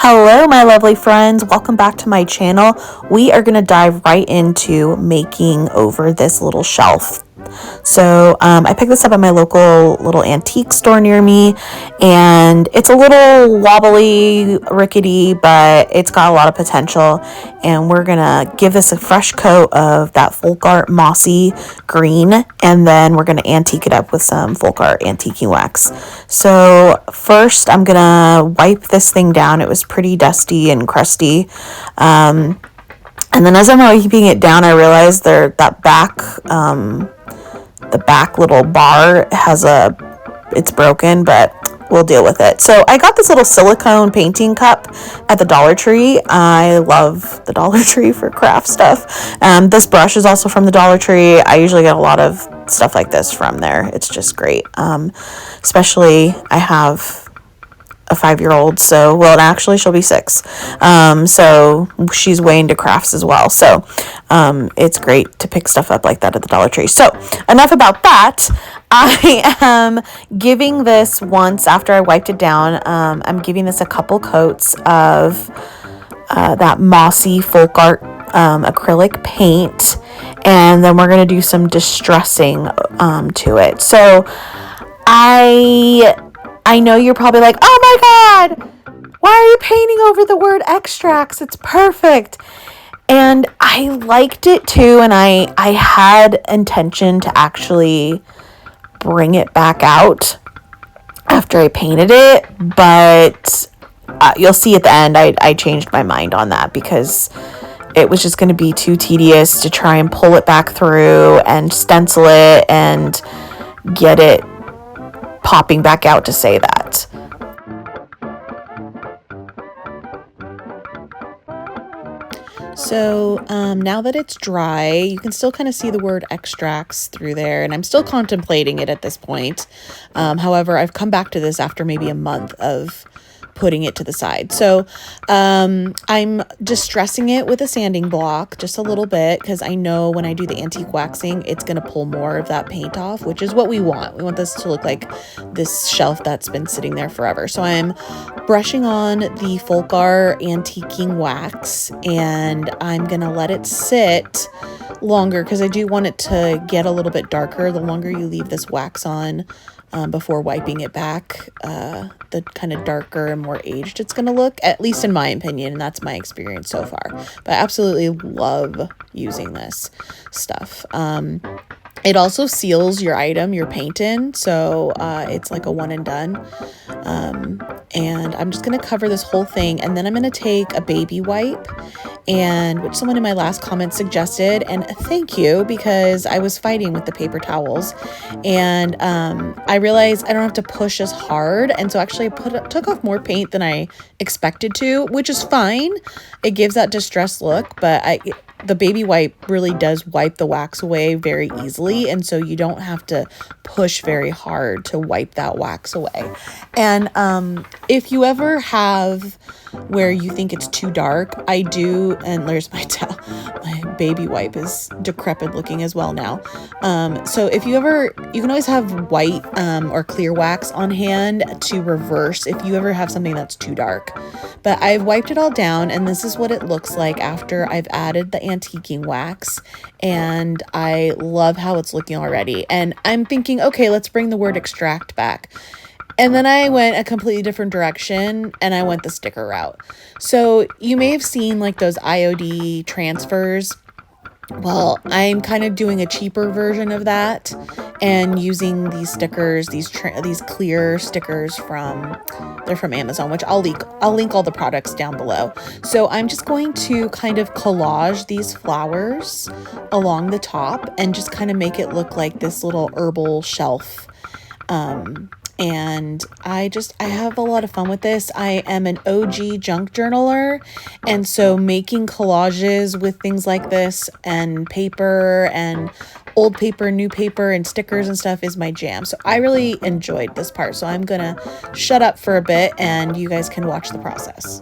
Hello, my lovely friends. Welcome back to my channel. We are going to dive right into making over this little shelf. So I picked this up at my local little antique store near me, and it's a little wobbly, rickety, but it's got a lot of potential. And we're gonna give this a fresh coat of that folk art mossy green, and then we're gonna antique it up with some folk art antiquing wax. So first I'm gonna wipe this thing down. It was pretty dusty and crusty. And then as I'm wiping it down, I realized the back little bar it's broken, but we'll deal with it. So I got this little silicone painting cup at the Dollar Tree. I love the Dollar Tree for craft stuff. This brush is also from the Dollar Tree. I usually get a lot of stuff like this from there. It's just great. Especially I have a 5-year-old, so actually she'll be 6, so she's way into crafts as well, so it's great to pick stuff up like that at the Dollar Tree. So enough about that. I am giving this, once after I wiped it down, I'm giving this a couple coats of that mossy folk art acrylic paint, and then we're going to do some distressing to it. So I know you're probably like, oh my God, why are you painting over the word extracts? It's perfect. And I liked it too. And I had intention to actually bring it back out after I painted it. But you'll see at the end, I changed my mind on that because it was just going to be too tedious to try and pull it back through and stencil it and get it popping back out to say that. So now that it's dry, you can still kind of see the word extracts through there, and I'm still contemplating it at this point. However, I've come back to this after maybe a month of putting it to the side. So I'm distressing it with a sanding block just a little bit, because I know when I do the antique waxing, it's going to pull more of that paint off, which is what we want. We want this to look like this shelf that's been sitting there forever. So I'm brushing on the folk art antiquing wax, and I'm going to let it sit longer because I do want it to get a little bit darker. The longer you leave this wax on before wiping it back, the kind of darker and more aged it's going to look, at least in my opinion, and that's my experience so far. But I absolutely love using this stuff. It also seals your item you're painting, so it's like a one and done. And I'm just going to cover this whole thing, and then I'm going to take a baby wipe, and which someone in my last comment suggested, and thank you, because I was fighting with the paper towels, and I realized I don't have to push as hard, and so actually I took off more paint than I expected to, which is fine. It gives that distressed look, but the baby wipe really does wipe the wax away very easily, and so you don't have to push very hard to wipe that wax away. And if you ever have where you think it's too dark, I do, and there's my towel, my baby wipe is decrepit looking as well now. So if you can always have white or clear wax on hand to reverse if you ever have something that's too dark. But I've wiped it all down, and this is what it looks like after I've added the antiquing wax, and I love how it's looking already. And I'm thinking, okay, let's bring the word extract back. And then I went a completely different direction, and I went the sticker route. So you may have seen like those IOD transfers. Well, I'm kind of doing a cheaper version of that and using these stickers, these clear stickers they're from Amazon, which I'll link all the products down below. So I'm just going to kind of collage these flowers along the top and just kind of make it look like this little herbal shelf. And I have a lot of fun with this. I am an OG junk journaler, and so making collages with things like this and paper and old paper, new paper, and stickers and stuff is my jam. So I really enjoyed this part. So I'm gonna shut up for a bit and you guys can watch the process.